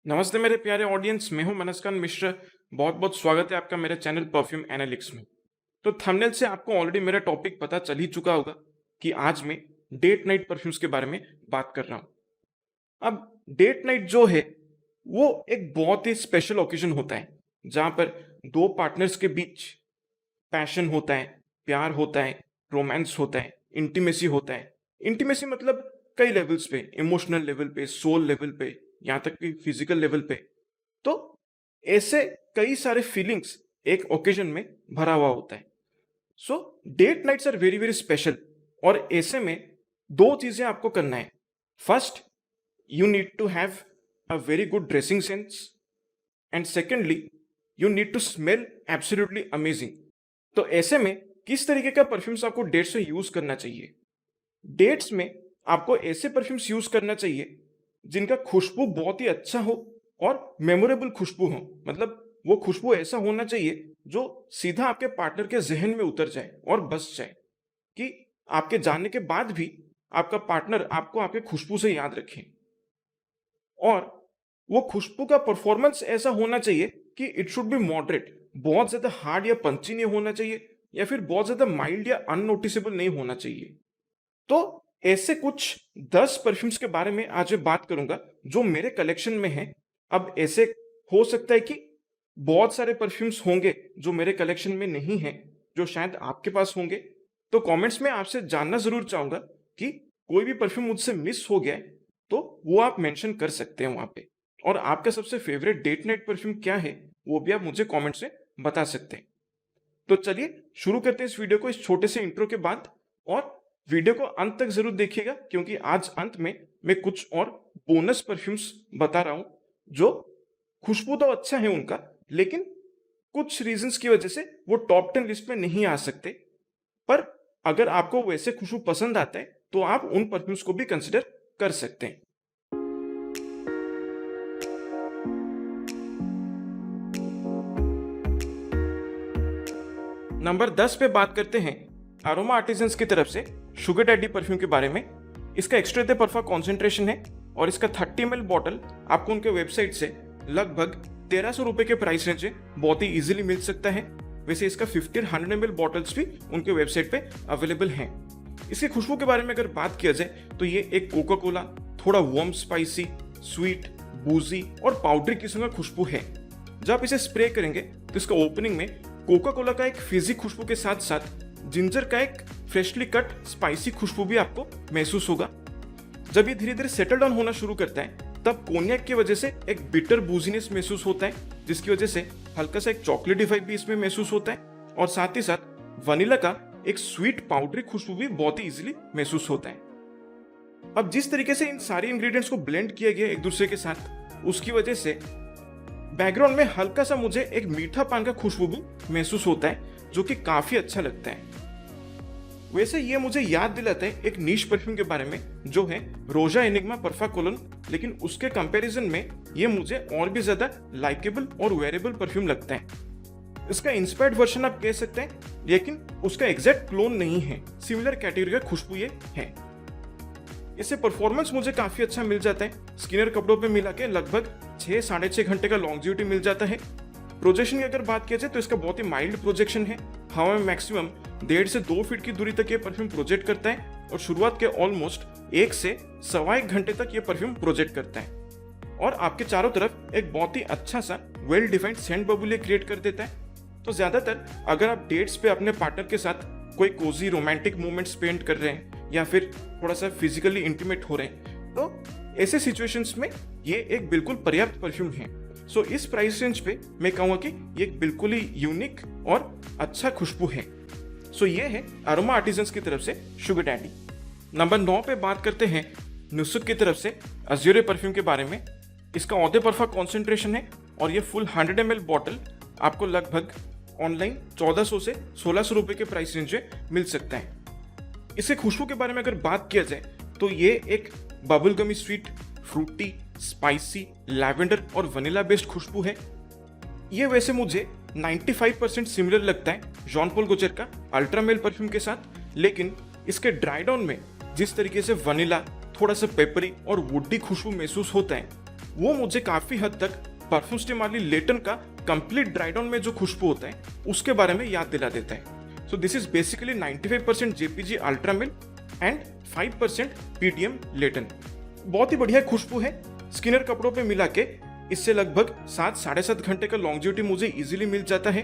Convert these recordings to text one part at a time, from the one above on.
नमस्ते मेरे प्यारे ऑडियंस, मैं हूं मनस्कान मिश्र। बहुत बहुत स्वागत है आपका मेरे चैनल परफ्यूम एनालिटिक्स में। तो थंबनेल से आपको ऑलरेडी मेरा टॉपिक पता चल ही चुका होगा कि आज मैं डेट नाइट परफ्यूम्स के बारे में बात कर रहा हूं। अब डेट नाइट जो है वो एक बहुत ही स्पेशल ओकेजन होता है जहां पर दो पार्टनर्स के बीच पैशन होता है, प्यार होता है, रोमांस होता है, इंटीमेसी होता है। इंटीमेसी मतलब कई लेवल्स पे, इमोशनल लेवल पे, सोल लेवल पे, यहाँ तक कि फिजिकल लेवल पे। तो ऐसे कई सारे फीलिंग्स एक ओकेजन में भरा हुआ होता है। So date nights are very very special. और ऐसे में दो चीजें आपको करना है। First, you need to have a very good dressing sense, and secondly you need to smell absolutely amazing. तो ऐसे में किस तरीके का परफ्यूम्स आपको डेट्स में यूज करना चाहिए? डेट्स में आपको ऐसे परफ्यूम्स यूज करना चाहिए जिनका खुशबू बहुत ही अच्छा हो और मेमोरेबल खुशबू हो। मतलब वो खुशबू ऐसा होना चाहिए जो सीधा आपके पार्टनर के जहन में उतर जाए और बस जाए, कि आपके जाने के बाद भी आपका पार्टनर आपको आपके खुशबू से याद रखे। और वो खुशबू का परफॉर्मेंस ऐसा होना चाहिए कि इट शुड बी मॉडरेट। बहुत ज्यादा हार्ड या पंची नहीं होना चाहिए, या फिर बहुत ज्यादा माइल्ड या अननोटिसेबल नहीं होना चाहिए। तो ऐसे कुछ 10 परफ्यूम्स के बारे में आज मैं बात करूंगा जो मेरे कलेक्शन में है। अब ऐसे हो सकता है कि बहुत सारे परफ्यूम्स होंगे जो मेरे कलेक्शन में नहीं है, जो शायद आपके पास होंगे। तो कमेंट्स में आपसे जानना जरूर चाहूंगा कि कोई भी परफ्यूम मुझसे मिस हो गया है तो वो आप मेंशन कर सकते हैं वहां पे। और आपका सबसे फेवरेट डेट नाइट परफ्यूम क्या है वो भी आप मुझे कमेंट्स में बता सकते हैं। तो चलिए शुरू करते हैं इस वीडियो को इस छोटे से इंट्रो के बाद। और वीडियो को अंत तक जरूर देखिएगा, क्योंकि आज अंत में मैं कुछ और बोनस परफ्यूम्स बता रहा हूं जो खुशबू तो अच्छा है उनका, लेकिन कुछ रीजंस की वजह से वो टॉप 10 लिस्ट में नहीं आ सकते। पर अगर आपको वैसे खुशबू पसंद आता है तो आप उन परफ्यूम्स को भी कंसिडर कर सकते हैं। नंबर 10 पे बात करते हैं अरोमा आर्टिजन्स की तरफ से शुगर डैडी परफ्यूम के बारे में। इसका एक्स्ट्रा दे परफा कॉन्सेंट्रेशन है और इसका 30 ml बॉटल आपको उनके वेबसाइट से लगभग 1300 रुपए के प्राइस रेंज में बहुत ही इजीली मिल सकता है। वैसे इसका 1500 ml बॉटल्स भी उनके वेबसाइट पे अवेलेबल हैं। इसकी खुशबू के बारे में अगर बात किया जाए तो ये एक कोका कोला, थोड़ा वार्म, स्पाइसी, स्वीट, बूजी और पाउडरी किस्म का खुशबू है। जब आप इसे स्प्रे करेंगे तो इसका ओपनिंग में कोका कोला का एक फिजी खुशबू के साथ साथ जिंजर का एक फ्रेशली कट स्पाइसी खुशबू भी आपको महसूस होगा। जब ये धीरे धीरे सेटल डाउन होना शुरू करता है तब कोनियाक की वजह से एक बिटर बूजीनेस महसूस होता है, जिसकी वजह से हल्का सा एक चॉकलेटी वाइब भी इसमें महसूस होता है। और साथ ही साथ वनीला का एक स्वीट पाउडरी खुशबू भी बहुत ही इजीली महसूस होता है। अब जिस तरीके से इन सारे इंग्रेडिएंट्स को ब्लेंड किया गया एक दूसरे के साथ, उसकी वजह से बैकग्राउंड में हल्का सा मुझे एक मीठा पान का खुशबू भी महसूस होता है, जो कि काफी अच्छा लगता है। वैसे ये मुझे याद दिलाता है एक नीश परफ्यूम के बारे में जो है रोजा एनिग्मा परफा कोलोन, लेकिन उसके कंपैरिजन में ये मुझे और भी ज्यादा लाइकेबल और वेरेबल परफ्यूम लगता है। इसका इंस्पायर्ड वर्जन आप कह सकते हैं, लेकिन उसका एग्जैक्ट क्लोन नहीं है। सिमिलर कैटेगरी का खुशबू ये है। इससे परफॉर्मेंस मुझे काफी अच्छा मिल जाता है। स्किनर कपड़ों पे मिला के लगभग 6-6.5 घंटे का लॉन्जिविटी मिल जाता है। प्रोजेक्शन की अगर बात किया जाए तो इसका बहुत ही माइल्ड प्रोजेक्शन है। हवा में मैक्सिमम 1.5 से 2 फीट की दूरी तक ये परफ्यूम प्रोजेक्ट करता है और शुरुआत के ऑलमोस्ट 1 से 1.25 घंटे तक ये परफ्यूम प्रोजेक्ट करता है। और आपके चारों तरफ एक बहुत ही अच्छा सा वेल डिफाइंड सेंट बबुल क्रिएट कर देता है। तो ज्यादातर अगर आप डेट्स पे अपने पार्टनर के साथ कोई कोजी रोमांटिक मोमेंट स्पेंड कर रहे हैं या फिर थोड़ा सा फिजिकली इंटीमेट हो रहे हैं, तो ऐसे सिचुएशंस में ये एक बिल्कुल पर्याप्त परफ्यूम है। सो इस प्राइस रेंज पे मैं कहूँगा कि ये बिल्कुल ही यूनिक और अच्छा खुशबू है। सो ये है अरोमा आर्टिजन्स की तरफ से शुगर डैडी। नंबर 9 पे बात करते हैं नुसुक की तरफ से अज्यूरे परफ्यूम के बारे में। इसका औदे परफा कॉन्सेंट्रेशन है और ये फुल 100 ml बॉटल आपको लगभग ऑनलाइन 1400 से 1600 रुपए के प्राइस रेंज में मिल सकता है। इसके खुशबू के बारे में अगर बात किया जाए तो ये एक बबल गमी स्वीट, फ्रूटी, स्पाइसी, लैवेंडर और वनीला बेस्ड खुशबू है। ये वैसे मुझे 95% सिमिलर लगता है जॉन पॉल गोचर का अल्ट्रा मेल परफ्यूम के साथ, लेकिन इसके ड्राई डाउन में जिस तरीके से वनीला, थोड़ा सा पेपरी और वुडी खुशबू महसूस होता है वो मुझे काफी हद तक परफ्यूम स्टीमाली लेटन का कंप्लीट ड्राई डाउन में जो खुशबू होता है उसके बारे में याद दिला देता है। So this is basically 95% JPG ultra milk and 5% PDM Layton. बहुत ही बढ़िया खुशबू है। स्किनर कपड़ों पे मिला के इससे लगभग 7-7.5 घंटे का लॉन्जिविटी मुझे इजीली मिल जाता है।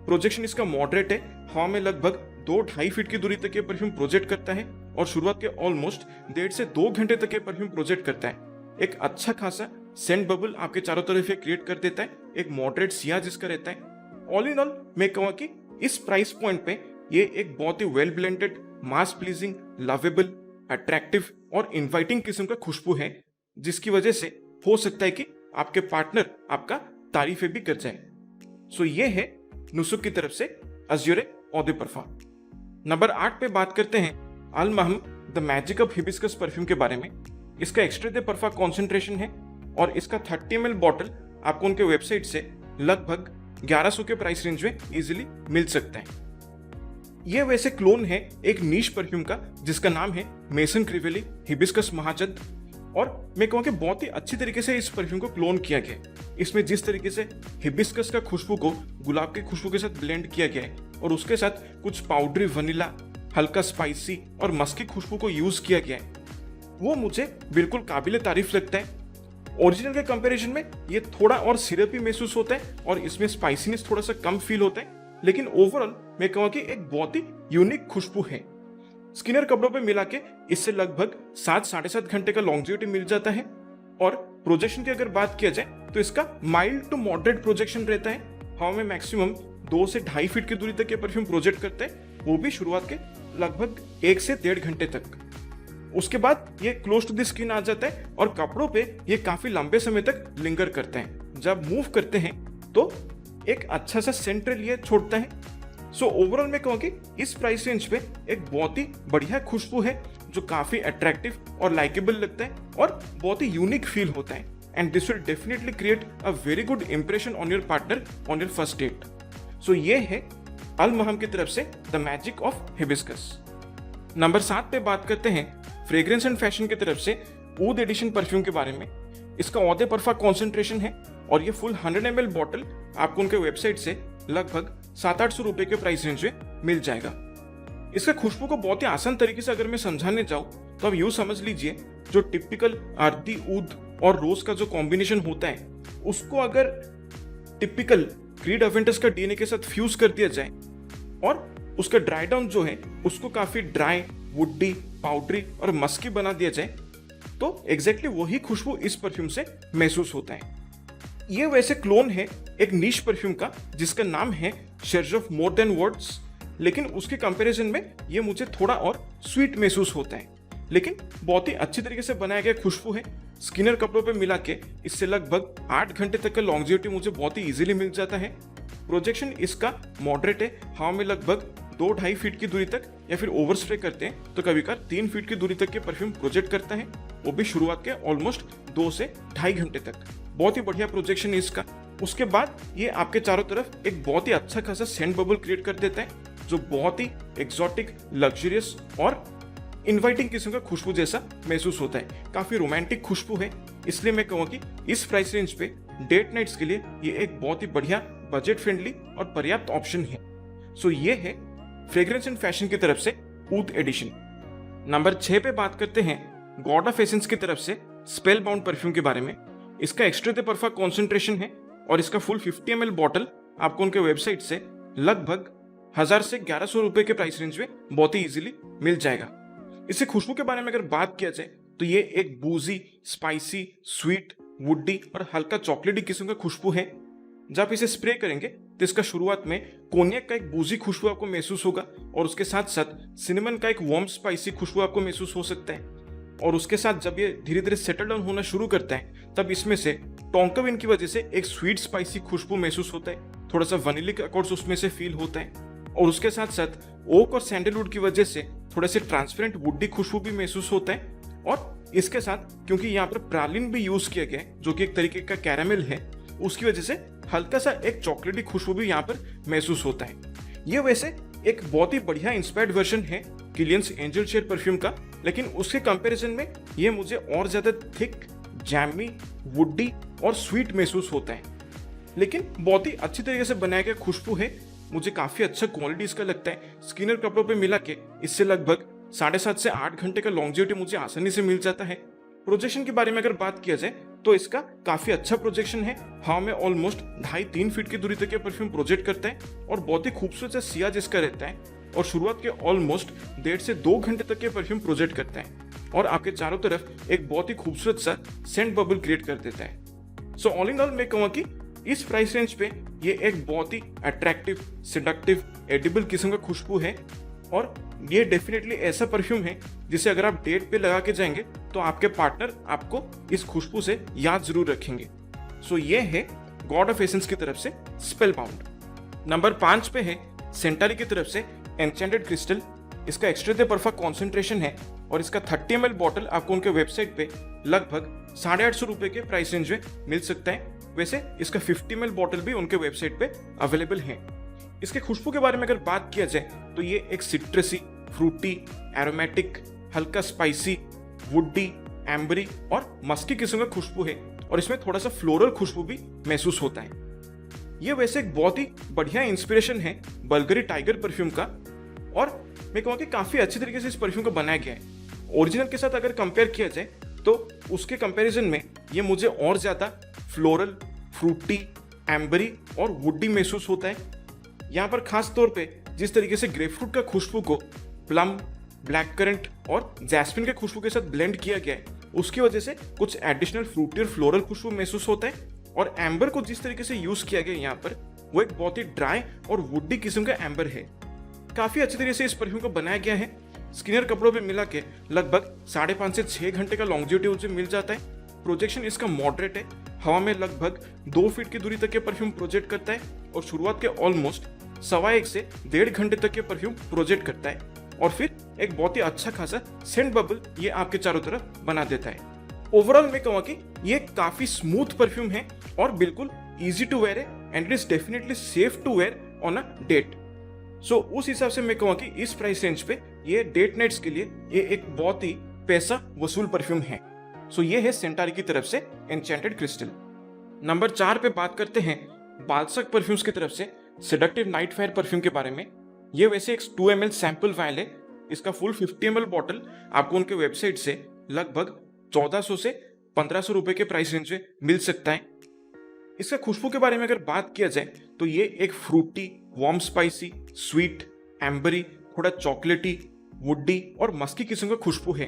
प्रोजेक्शन इसका मॉडरेट है। हवा में लगभग 2-2.5 फीट की दूरी तक ये परफ्यूम प्रोजेक्ट करता है और शुरुआत के ऑलमोस्ट 1.5 से 2 घंटे तक ये परफ्यूम प्रोजेक्ट करता है। एक अच्छा खासा सेंट बबल आपके चारों तरफ ये क्रिएट कर देता है। एक मॉडरेट सियाज इसका रहता है। ऑल इन ऑल मैं कहूँगा कि इस प्राइस पॉइंट पे ये एक बहुत ही वेल ब्लेंडेड, मास प्लीजिंग, लवेबल, अट्रैक्टिव और इनवाइटिंग किस्म का खुशबू है, जिसकी वजह से हो सकता है कि आपके पार्टनर आपका तारीफें भी कर जाए। सो ये है नुसुक की तरफ से अज़्योरे ऑ दे परफम। नंबर 8 पे बात करते हैं अल महम the magic of hibiscus perfume के बारे में। इसका एक्स्ट्रा दे परफा कॉन्सेंट्रेशन है और इसका 30 ml बॉटल आपको उनके वेबसाइट से लगभग 1100 के प्राइस रेंज में इजीली मिल सकता है। यह वैसे क्लोन है एक नीश परफ्यूम का जिसका नाम है मेसन क्रिवेली हिबिस्कस महाचंद, और मैं कहूँ कि बहुत ही अच्छी तरीके से इस परफ्यूम को क्लोन किया गया है। इसमें जिस तरीके से हिबिस्कस का खुशबू को गुलाब की खुशबू के साथ ब्लेंड किया गया है और उसके साथ कुछ पाउडरी वनीला, हल्का स्पाइसी और मस्की खुशबू को यूज किया गया है, वो मुझे बिल्कुल काबिले तारीफ लगता है। ओरिजिनल के कंपैरिजन में ये थोड़ा और सिरपी महसूस होता है और इसमें स्पाइसीनेस थोड़ा सा कम फील होता है, लेकिन ओवरऑल मैं कहूँ कि एक बहुत ही यूनिक खुशबू है। स्किनर कपड़ों पे मिला के इससे लगभग 7-7.5 घंटे का लॉन्जिविटी मिल जाता है और प्रोजेक्शन की अगर बात किया जाए तो इसका माइल्ड टू मॉडरेट प्रोजेक्शन रहता है। हवा में मैक्सिमम 2 से 2.5 फीट की दूरी तक ये परफ्यूम प्रोजेक्ट करता है, वो भी शुरुआत के लगभग 1 से 1.5 घंटे तक। उसके बाद ये क्लोज टू द स्किन आ जाता है और कपड़ों पे ये काफी लंबे समय तक लिंगर करते हैं। जब मूव करते हैं तो एक अच्छा सा सेंट्रल ये छोड़ता है। सो ओवरऑल मैं कहूँ कि इस प्राइस रेंज पे एक बहुत ही बढ़िया खुशबू है जो काफी अट्रैक्टिव और लाइकेबल लगता है और बहुत ही यूनिक फील होता है। And this will definitely create a very good impression on your partner on your first date. So ये है अल महम की तरफ से the magic of hibiscus. Number 7 पे बात करते हैं फ्रेग्रेंस एंड फैशन की तरफ से ऊद एडिशन परफ्यूम के बारे में। इसका ऑ दे परफा कॉन्सेंट्रेशन है और ये फुल 100 ml बॉटल आपको उनके वेबसाइट से लगभग 700-800 रुपए के प्राइस रेंज में मिल जाएगा। इसका खुशबू को बहुत ही आसान तरीके से अगर मैं समझाने जाऊँ तो आप यूँ समझ लीजिए, जो टिपिकल अर्दी ऊद और रोज का जो कॉम्बिनेशन होता है उसको अगर टिपिकल क्रीड अवेंटस का डीएनए के साथ फ्यूज कर दिया जाए और उसका ड्राई डाउन जो है उसको काफी ड्राई, वुडी, पाउडरी और मस्की बना दिया जाए तो एग्जैक्टली वही खुशबू इस परफ्यूम से महसूस होता है। ये वैसे क्लोन है एक नीश परफ्यूम का जिसका नाम है shades of more than words, लेकिन उसके कंपैरिजन में ये मुझे थोड़ा और स्वीट महसूस होता है, लेकिन बहुत ही अच्छी तरीके से बनाया गया खुशबू है। स्किनर कपड़ों पे मिला के इससे लगभग 8 घंटे तक का लॉन्जिविटी मुझे बहुत ही इजीली मिल जाता है। प्रोजेक्शन इसका मॉडरेट है। हवा में लगभग 2-2.5 फीट की दूरी तक या फिर ओवर स्प्रे करते हैं तो कभी कभार 3 फीट की दूरी तक के परफ्यूम प्रोजेक्ट करता है, वो भी शुरुआत के ऑलमोस्ट 2 से 2.5 घंटे तक। बहुत ही बढ़िया प्रोजेक्शन है इसका। उसके बाद ये आपके चारों तरफ एक बहुत ही अच्छा खासा सेंट बबल क्रिएट कर देता है जो बहुत ही एक्सोटिक, लग्जरियस और इनवाइटिंग किस्म का खुशबू जैसा महसूस होता है। काफी रोमांटिक खुशबू है, इसलिए मैं कहूँ कि इस प्राइस रेंज पे डेट नाइट्स के लिए ये एक बहुत ही बढ़िया, बजट फ्रेंडली और पर्याप्त ऑप्शन है। सो ये है फ्रेग्रेंस एंड फैशन की तरफ से ऊद एडिशन। नंबर 6 पे बात करते हैं गॉड ऑफ एसेंस की तरफ से स्पेल बाउंड परफ्यूम के बारे में। इसका एक्स्ट्रा दे परफा कॉन्सेंट्रेशन है और इसका फुल 50 ml बॉटल आपको उनके वेबसाइट से लगभग 1000 से 1100 रुपए के प्राइस रेंज में बहुत ही इजीली मिल जाएगा। इसे खुशबू के बारे में अगर बात किया जाए तो ये एक बूजी, स्पाइसी, स्वीट, वुडी और हल्का चॉकलेटी किस्म का खुशबू है। जब आप इसे स्प्रे करेंगे तो इसका शुरुआत में कोनियक का एक बूजी खुशबू आपको महसूस होगा और उसके साथ साथ सिनेमन का एक वार्म स्पाइसी खुशबू आपको महसूस हो सकता है। और उसके साथ जब ये धीरे धीरे सेटल डाउन होना शुरू करता है तब इसमें से टोंकाविन की वजह से एक स्वीट स्पाइसी खुशबू महसूस होता है, थोड़ा सा वनीलिक अकॉर्ड्स उसमें से फील होता है। और उसके साथ साथ ओक और सैंडलवुड की वजह से थोड़े से ट्रांसपेरेंट वुडी खुशबू भी महसूस होता है। और इसके साथ क्योंकि यहाँ पर प्रालिन भी यूज किया गया है जो कि एक तरीके का कैरामेल है, उसकी वजह से हल्का सा एक चॉकलेटी खुशबू भी यहाँ पर महसूस होता है। ये वैसे एक बहुत ही बढ़िया इंस्पायर्ड वर्जन है किलियंस एंजल शेड परफ्यूम का, लेकिन उसके कंपैरिजन में ये मुझे और ज्यादा थिक, जैमी, वुडी और स्वीट महसूस होता है, लेकिन बहुत ही अच्छी तरीके से बनाया गया खुशबू है। मुझे काफी अच्छा क्वालिटी इसका लगता है। स्किनर कपड़ों पे मिला के इससे लगभग 7.5 से 8 घंटे का लॉन्जेविटी मुझे आसानी से मिल जाता है। प्रोजेक्शन के बारे में अगर बात किया जाए तो इसका काफी अच्छा प्रोजेक्शन है। हवा में ऑलमोस्ट 2.5-3 फीट की दूरी तक ये परफ्यूम प्रोजेक्ट करता है और बहुत ही खूबसूरत सा सियाज इसका रहता है और शुरुआत के ऑलमोस्ट 1.5 से 2 घंटे तक ये परफ्यूम प्रोजेक्ट करता है और आपके चारों तरफ एक बहुत ही खूबसूरत सा सेंट बबल क्रिएट कर देता है। सो ऑल इन ऑल मैं कहूँगा कि इस प्राइस रेंज पे ये एक बहुत ही अट्रैक्टिव, सेडक्टिव, एडिबल किस्म का खुशबू है और ये डेफिनेटली ऐसा परफ्यूम है जिसे अगर आप डेट पे लगा के जाएंगे तो आपके पार्टनर आपको इस खुशबू से याद जरूर रखेंगे। सो ये है गॉड ऑफ एसेंस की तरफ से स्पेलबाउंड। नंबर 5 पे है सेंटारी की तरफ से एन्चेंटेड क्रिस्टल। इसका एक्स्ट्रा दे परफा कॉन्सेंट्रेशन है और इसका 30 ml बॉटल आपको उनके वेबसाइट पे लगभग 850 रुपए के प्राइस रेंज में मिल सकता है। वैसे इसका 50 ml बॉटल भी उनके वेबसाइट पे अवेलेबल है। इसके खुशबू के बारे में अगर बात किया जाए तो ये एक सिट्रसी, फ्रूटी, एरोमेटिक, हल्का स्पाइसी, वुडी, एम्बरी और मस्की किस्म का खुशबू है और इसमें थोड़ा सा फ्लोरल खुशबू भी महसूस होता है। ये वैसे एक बहुत ही बढ़िया इंस्पिरेशन है बल्गरी टाइगर परफ्यूम का और मैं कहूँगा कि काफी अच्छी तरीके से इस परफ्यूम को बनाया गया है। ओरिजिनल के साथ अगर कंपेयर किया जाए तो उसके कंपैरिजन में ये मुझे और ज्यादा फ्लोरल, फ्रूटी, एम्बरी और वुडी महसूस होता है। यहाँ पर खास तौर पे जिस तरीके से ग्रेपफ्रूट का खुशबू को प्लम, ब्लैक करंट और जैस्मिन के खुशबू के साथ ब्लेंड किया गया है, उसकी वजह से कुछ एडिशनल फ्रूटी और फ्लोरल खुशबू महसूस होता है। और एम्बर को जिस तरीके से यूज किया गया यहाँ पर वो एक बहुत ही ड्राई और वुडी किस्म का एम्बर है। काफी अच्छी तरीके से इस परफ्यूम को बनाया गया है। स्किनर कपड़ों पे मिला के लगभग 5.5 से 6 घंटे का लॉन्जेविटी उसे मिल जाता है। प्रोजेक्शन इसका मॉडरेट है। हवा में लगभग 2 फीट की दूरी तक के परफ्यूम प्रोजेक्ट करता है और शुरुआत के ऑलमोस्ट 1.25 से 1.5 घंटे तक के परफ्यूम प्रोजेक्ट करता है और फिर एक बहुत ही अच्छा खासा सेंट बबल ये आपके चारों तरफ बना देता है। ओवरऑल मैं कहूँगा कि ये काफी स्मूथ परफ्यूम है और बिल्कुल इजी टू वेयर है and it is definitely safe to wear on a date. So उस हिसाब से मैं कहूँगा कि इस प्राइस रेंज पे ये डेट नाइट्स के लिए ये एक बहुत ही पैसा वसूल परफ्यूम है। सो ये है सेंटारी की तरफ से एन्चेंटेड क्रिस्टल। नंबर 4 पे बात करते हैं बाल्सक परफ्यूम्स की तरफ से सेडक्टिव नाइट फायर परफ्यूम के बारे में। ये वैसे एक 2 ml सैंपल वायल है। इसका फुल 50 ml बॉटल आपको उनके वेबसाइट से लगभग 1400 से 1500 रुपए के प्राइस रेंज में मिल सकता है। इसका खुशबू के बारे में अगर बात किया जाए तो ये एक Frooti, warm spicy, sweet, ambery, थोड़ा चॉकलेटी, वुडी और मस्की किस्म का खुशबू है।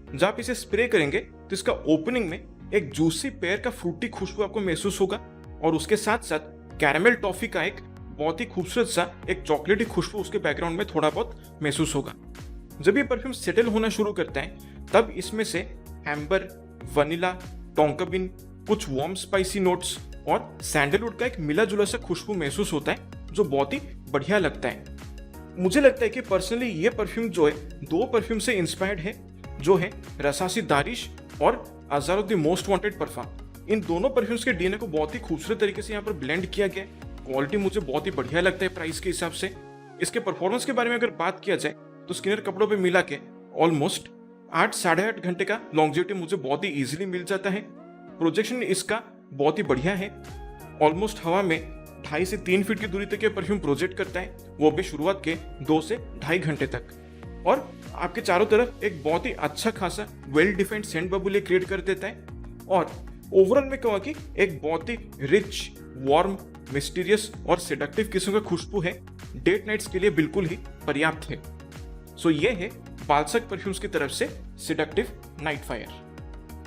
जब आप इसे स्प्रे करेंगे तो इसका ओपनिंग में एक जूसी पेयर का फ्रूटी खुशबू आपको महसूस होगा और उसके साथ साथ कैरामेल टॉफी का एक बहुत ही खूबसूरत सा एक चॉकलेटी खुशबू उसके बैकग्राउंड में थोड़ा बहुत महसूस होगा। जब ये परफ्यूम सेटल होना शुरू करता है तब इसमें से एम्बर, वनीला, टोंका बीन, कुछ वार्म स्पाइसी नोट्स और सैंडलवुड का एक मिला जुला सा खुशबू महसूस होता है जो बहुत ही बढ़िया लगता है। मुझे लगता है कि पर्सनली ये परफ्यूम जो है 2 परफ्यूम से इंस्पायर्ड है, जो है रसासी दारिश और azar the most wanted perfume. इन दोनों परफ्यूम्स के डीएनए को बहुत ही खूबसूरत तरीके से यहाँ पर ब्लेंड किया गया है। क्वालिटी मुझे बहुत ही बढ़िया लगता है प्राइस के हिसाब से। इसके परफॉर्मेंस के बारे में अगर बात किया जाए तो स्किनर कपड़ों पे मिला के ऑलमोस्ट 8-8.5 घंटे का लॉन्जेविटी मुझे बहुत ही इजीली मिल जाता है। प्रोजेक्शन इसका बहुत ही बढ़िया है। ऑलमोस्ट हवा में 2.5 से 3 फीट की दूरी तक ये परफ्यूम प्रोजेक्ट करता है, वो भी शुरुआत के 2 से 2.5 घंटे तक और आपके चारों तरफ एक बहुत ही अच्छा खासा well defined scent bubble create कर देता है। और ओवरऑल में कहूँगा कि एक बहुत ही रिच, वार्म, मिस्टीरियस और सेडक्टिव किस्म का खुशबू है। डेट नाइट्स के लिए बिल्कुल ही पर्याप्त है। सो ये है बाल्सक परफ्यूम्स की तरफ से सेडक्टिव नाइट फायर।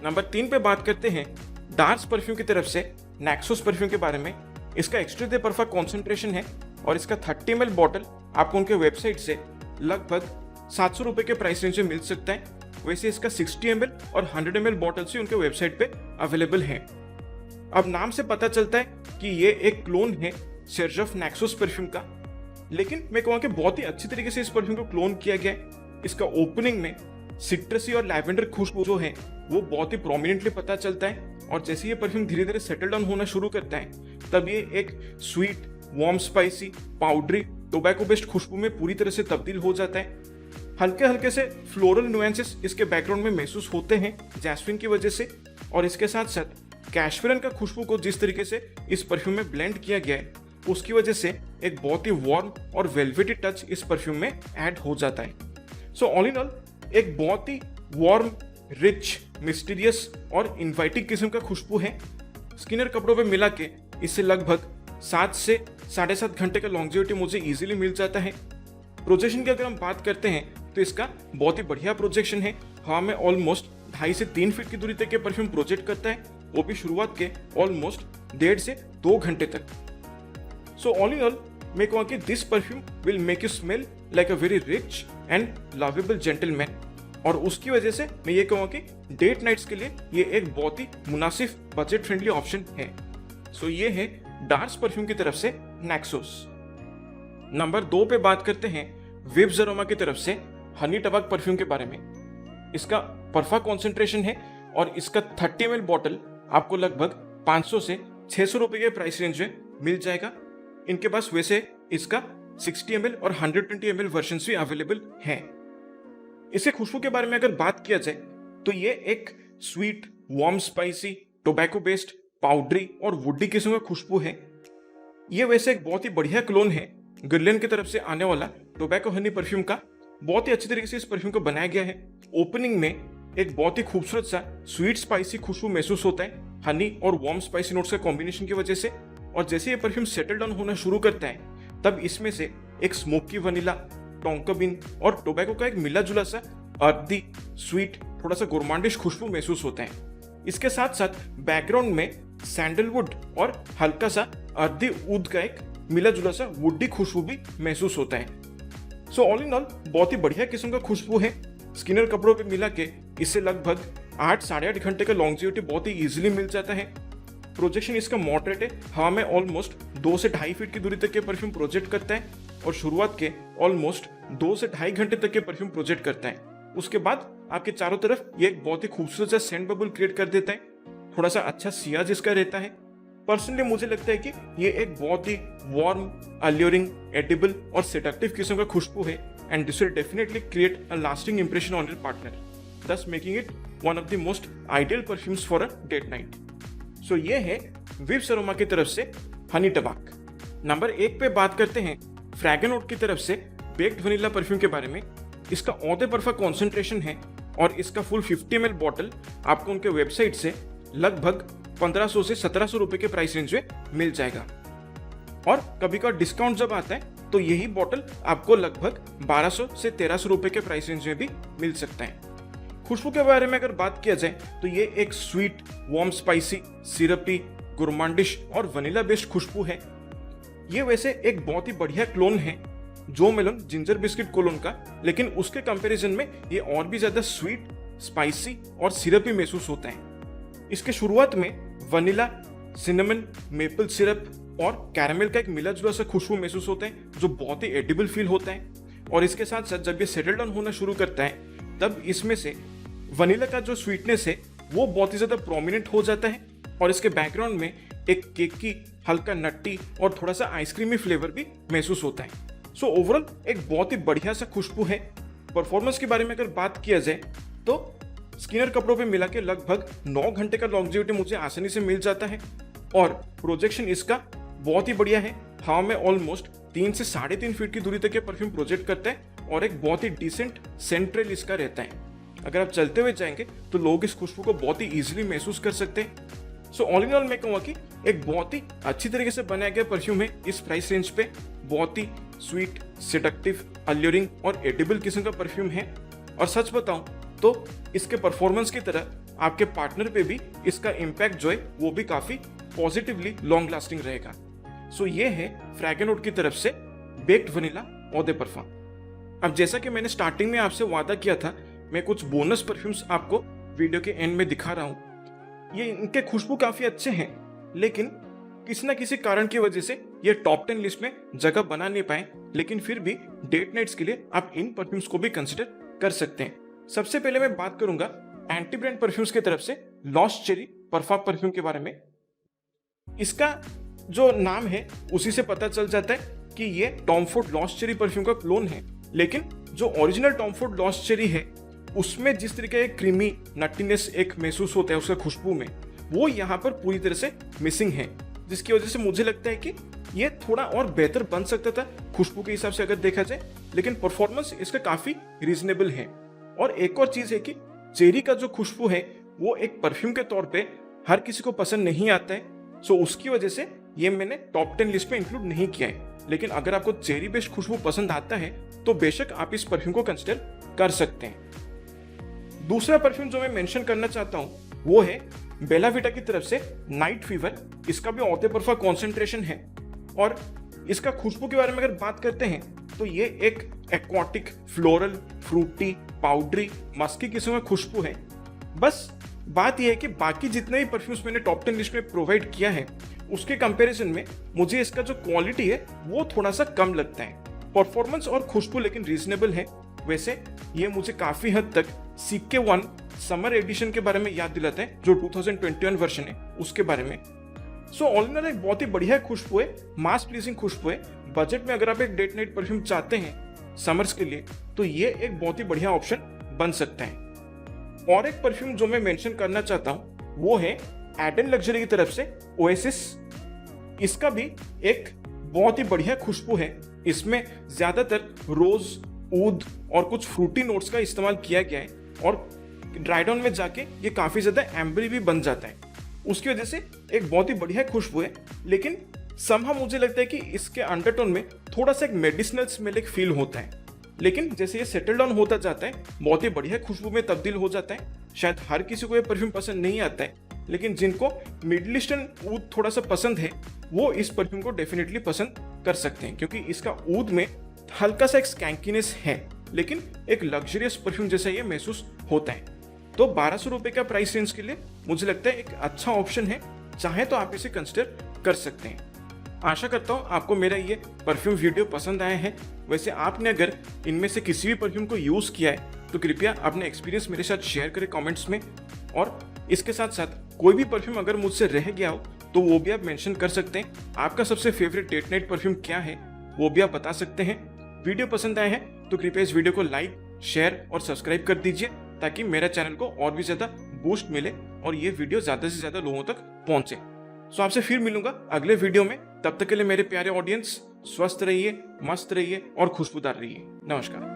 नंबर 3 पे बात करते हैं डार्स परफ्यूम की तरफ से नैक्सोस परफ्यूम के बारे में। इसका एक्स्ट्रा दे परफा कॉन्सेंट्रेशन है और इसका 30 ml बॉटल आपको उनके वेबसाइट से लगभग 700 रुपए के प्राइस रेंज में मिल सकता है। वैसे इसका 60 ml और 100 ml बॉटल से उनके वेबसाइट पे अवेलेबल है। अब नाम से पता चलता है कि ये एक क्लोन है सेर्जफ नैक्सोस परफ्यूम का, लेकिन मैं कहूँगा कि बहुत ही अच्छी तरीके से इस परफ्यूम को क्लोन किया गया है। इसका ओपनिंग में सिट्रसी और लैवेंडर खुशबू जो है वो बहुत ही प्रोमिनेंटली पता चलता है और जैसे ये परफ्यूम धीरे धीरे सेटल डाउन होना शुरू करता है तब ये एक sweet, warm spicy, powdery, tobacco based खुशबू में पूरी तरह से तब्दील हो जाता है। हल्के हल्के से फ्लोरल नुएंसेस इसके बैकग्राउंड में महसूस होते हैं जैस्मिन की वजह से और इसके साथ साथ कैशमेरन का खुशबू को जिस तरीके से इस परफ्यूम में ब्लेंड किया गया है उसकी वजह से एक बहुत ही वार्म और वेलवेटी टच इस परफ्यूम में ऐड हो जाता है। सो ऑल इन ऑल एक बहुत ही वार्म, रिच, मिस्टीरियस और इनवाइटिंग किस्म का खुशबू है। स्किनर कपड़ों पे मिला के इससे लगभग 7 से 7.5 घंटे का लॉन्जेविटी मुझे इजीली मिल जाता है। प्रोजेक्शन की अगर हम बात करते हैं तो इसका बहुत ही बढ़िया प्रोजेक्शन है। हवा में ऑलमोस्ट 2.5 से 3 फीट की दूरी तक के परफ्यूम प्रोजेक्ट करता है, वो भी शुरुआत के ऑलमोस्ट 1.5 से 2 घंटे तक। सो ऑल इन ऑल मैं कहूँगा कि this perfume will make you smell like a very rich and lovable gentleman, और उसकी वजह से मैं ये कहूँगा कि डेट नाइट्स के लिए ये एक बहुत ही मुनासिब बजट फ्रेंडली ऑप्शन है। सो ये है डार्स परफ्यूम की तरफ से नैक्सोस। नंबर 2 पे बात करते हैं विब्स अरोमा की तरफ से हनी टबैक परफ्यूम के बारे में। इसका परफा कॉन्सेंट्रेशन है और इसका 30 ml बॉटल आपको लगभग 500 से 600 रुपए के प्राइस रेंज में मिल जाएगा। इनके पास वैसे इसका 60 ml और 120 ml वर्जन भी अवेलेबल है। इसके खुशबू के बारे में अगर बात किया जाए तो ये एक sweet, warm, spicy, tobacco based, powdery और वुडी किस्म का खुशबू है। ये वैसे एक बहुत ही बढ़िया क्लोन है गुरलेन की तरफ से आने वाला टोबैको हनी परफ्यूम का। बहुत ही अच्छी तरीके से इस परफ्यूम को बनाया गया है। ओपनिंग में एक बहुत ही खूबसूरत सा स्वीट स्पाइसी खुशबू महसूस होता है हनी और वार्म स्पाइसी नोट्स का कॉम्बिनेशन की वजह से, और जैसे ये परफ्यूम सेटल डाउन होना शुरू करता है तब इसमें से एक स्मोकी वनीला, टोंका बीन और टोबैको का एक मिला जुला सा अर्दी, स्वीट, थोड़ा सा गोरमांडिश खुशबू महसूस होता है। इसके साथ साथ बैकग्राउंड में सैंडलवुड और हल्का सा अर्दी ऊद का एक मिला जुला सा वुडी खुशबू भी महसूस होता है। सो ऑल इन ऑल बहुत ही बढ़िया किस्म का खुशबू है। स्किनर कपड़ों पे मिला के इससे लगभग 8 साढ़े 8 घंटे का लॉन्जेविटी बहुत ही इजीली मिल जाता है। प्रोजेक्शन इसका मॉडरेट है, हवा में ऑलमोस्ट 2 से 2.5 फीट की दूरी तक के परफ्यूम प्रोजेक्ट करता है और शुरुआत के ऑलमोस्ट 2 से 2.5 घंटे तक के परफ्यूम प्रोजेक्ट करता है। उसके बाद आपके चारों तरफ ये एक बहुत ही खूबसूरत सा सेंट बबल क्रिएट कर देता है। थोड़ा सा अच्छा सियाज इसका रहता है। पर्सनली मुझे लगता है कि ये एक बहुत ही वार्म, अल्यूरिंग, एडिबल और सेडक्टिव किस्म का खुशबू है and this will definitely create a lasting impression on your partner, thus making it one of the most ideal perfumes for a date night. So ये है विब्स अरोमा की तरफ से हनी टबैक। नंबर 1 पे बात करते हैं फ्रैगनोट की तरफ से बेक्ड वनीला परफ्यूम के बारे में। इसका औदे परफा कॉन्सेंट्रेशन है और इसका फुल 50 ml बॉटल आपको उनके वेबसाइट से लगभग 1500 से 1700 रुपए के प्राइस रेंज में मिल जाएगा, और कभी का डिस्काउंट जब आता है तो यही बॉटल आपको लगभग 1200 से 1300 रुपए के प्राइस रेंज में भी मिल सकता है। खुशबू के बारे में अगर बात किया जाए तो ये एक स्वीट, वार्म, स्पाइसी, सिरपी, गुरमांडिश और वनीला बेस्ड खुशबू है। ये वैसे एक बहुत ही बढ़िया क्लोन है जो मेलन जिंजर बिस्किट कोलोन का, लेकिन उसके कंपैरिजन में ये और भी ज्यादा स्वीट, स्पाइसी और सिरपी महसूस होता है। इसके शुरुआत में वनीला, सिनेमन, मेपल सिरप और कैरामेल का एक मिला जुला सा खुशबू महसूस होता है जो बहुत ही एडिबल फील होता है, और इसके साथ साथ जब ये सेटल डाउन होना शुरू करता है तब इसमें से वनीला का जो स्वीटनेस है वो बहुत ही ज्यादा प्रोमिनेंट हो जाता है, और इसके बैकग्राउंड में एक केक की हल्का नट्टी और थोड़ा सा आइसक्रीमी फ्लेवर भी महसूस होता है। सो ओवरऑल एक बहुत ही बढ़िया सा खुशबू है। परफॉर्मेंस के बारे में अगर बात किया जाए तो स्किनर कपड़ों पे मिला के लगभग 9 घंटे का लॉन्जेविटी मुझे आसानी से मिल जाता है, और प्रोजेक्शन इसका बहुत ही बढ़िया है। हवा में ऑलमोस्ट 3 से 3.5 फीट की दूरी तक के परफ्यूम प्रोजेक्ट करता है और एक बहुत ही डिसेंट सेंट्रल इसका रहता है। अगर आप चलते हुए जाएंगे तो लोग इस खुशबू को बहुत ही इजीली महसूस कर सकते हैं। सो ऑल इन ऑल मैं कहूँगा कि एक बहुत ही अच्छी तरीके से बनाया गया परफ्यूम है। इस प्राइस रेंज पे बहुत ही स्वीट, सेडक्टिव, अल्यूरिंग और एडिबल किस्म का परफ्यूम है, और सच बताऊं तो इसके परफॉर्मेंस की तरह आपके पार्टनर पे भी इसका इम्पैक्ट जो है वो भी काफी पॉजिटिवली लॉन्ग लास्टिंग रहेगा। सो ये है फ्रैगनोट की तरफ से बेक्ड वनीला ऑ दे परफा। अब जैसा कि मैंने स्टार्टिंग में आपसे वादा किया था, मैं कुछ बोनस परफ्यूम्स आपको वीडियो के एंड में दिखा रहा हूँ। ये इनके खुशबू काफी अच्छे हैं, लेकिन किसी ना किसी कारण की वजह से ये टॉप 10 लिस्ट में जगह बना नहीं पाए, लेकिन फिर भी डेट नाइट्स के लिए आप इन परफ्यूम्स को भी कंसिडर कर सकते हैं। सबसे पहले मैं बात करूंगा एंटी ब्रांड परफ्यूम्स की तरफ से लॉस्ट चेरी परफा परफ्यूम के बारे में। इसका जो नाम है उसी से पता चल जाता है कि ये Tom Ford lost cherry perfume का क्लोन है, लेकिन जो original Tom Ford lost cherry है उसमें जिस तरीके का क्रीमी नटीनेस एक महसूस होता है उसका खुशबू में, वो यहाँ पर पूरी तरह से मिसिंग है, जिसकी वजह से मुझे लगता है कि ये थोड़ा और बेहतर बन सकता था खुशबू के हिसाब से अगर देखा जाए, लेकिन परफॉर्मेंस इसका काफी रीजनेबल है। और एक और चीज है कि चेरी का जो खुशबू है वो एक परफ्यूम के तौर पे हर किसी को पसंद नहीं आता है, सो उसकी वजह से ये मैंने टॉप 10 लिस्ट में इंक्लूड नहीं किया है। लेकिन अगर आपको चेरी बेस्ड खुशबू पसंद आता है तो बेशक आप इस परफ्यूम को कंसिडर कर सकते हैं। दूसरा परफ्यूम जो मैं मेंशन करना चाहता हूं वो है बेला विटा की तरफ से नाइट फीवर। इसका भी ऑते परफा कॉन्सेंट्रेशन है और इसका खुशबू के बारे में अगर बात करते हैं तो ये एक aquatic, floral, fruity, powdery, musky किस्म में खुशबू है। बस बात यह है कि बाकी जितने भी परफ्यूम्स मैंने टॉप 10 लिस्ट में प्रोवाइड किया है उसके कंपैरिजन में मुझे इसका जो क्वालिटी है वो थोड़ा सा कम लगता है। परफॉर्मेंस और खुशबू लेकिन रीजनेबल है। वैसे ये मुझे काफी हद तक CK1 समर एडिशन के बारे में याद दिलाता है, जो 2021 वर्जन है उसके बारे में। सो ऑल इन ऑल एक बहुत ही बढ़िया खुशबू है, मास प्लीजिंग खुशबू है। बजट में अगर आप एक डेट नाइट परफ्यूम चाहते हैं समर्स के लिए तो ये एक बहुत ही बढ़िया ऑप्शन बन सकता है। और एक परफ्यूम जो मैं मेंशन करना चाहता हूं वो है एडन लग्जरी की तरफ से ओएसिस। इसका भी एक बहुत ही बढ़िया खुशबू है। इसमें ज्यादातर रोज, ऊद और कुछ फ्रूटी नोट्स का इस्तेमाल किया गया है और ड्राई डाउन में जाके ये काफी ज्यादा एम्बरी भी बन जाता है। उसकी वजह से एक बहुत ही बढ़िया खुशबू है, लेकिन समहाउ मुझे लगता है कि इसके अंडरटोन में थोड़ा सा एक मेडिसिनल स्मेल एक फील होता है। लेकिन जैसे ये सेटल डाउन होता जाता है बहुत ही बढ़िया खुशबू में तब्दील हो जाता है। शायद हर किसी को ये परफ्यूम पसंद नहीं आता है, लेकिन जिनको मिडल ईस्टर्न ऊद थोड़ा सा पसंद है वो इस परफ्यूम को डेफिनेटली पसंद कर सकते हैं, क्योंकि इसका ऊद में हल्का सा एक स्कैंकीनेस है, लेकिन एक लग्जरियस परफ्यूम जैसा ये महसूस होता है। तो 1200 रुपए का प्राइस रेंज के लिए मुझे लगता है एक अच्छा ऑप्शन है, चाहे तो आप इसे कंसिडर कर सकते हैं। आशा करता हूँ आपको मेरा ये परफ्यूम वीडियो पसंद आया है। वैसे आपने अगर इनमें से किसी भी परफ्यूम को यूज किया है तो कृपया अपने एक्सपीरियंस मेरे साथ शेयर करें कमेंट्स में, और इसके साथ साथ कोई भी परफ्यूम अगर मुझसे रह गया हो तो वो भी आप मेंशन कर सकते हैं। आपका सबसे फेवरेट डेट नाइट परफ्यूम क्या है वो भी आप बता सकते हैं। वीडियो पसंद आया है तो कृपया इस वीडियो को लाइक, शेयर और सब्सक्राइब कर दीजिए, ताकि मेरा चैनल को और भी ज्यादा बूस्ट मिले और ये वीडियो ज्यादा से ज्यादा लोगों तक पहुंचे। सो आपसे फिर मिलूंगा अगले वीडियो में। तब तक के लिए मेरे प्यारे ऑडियंस, स्वस्थ रहिए, मस्त रहिए और खुशबूदार रहिए। नमस्कार।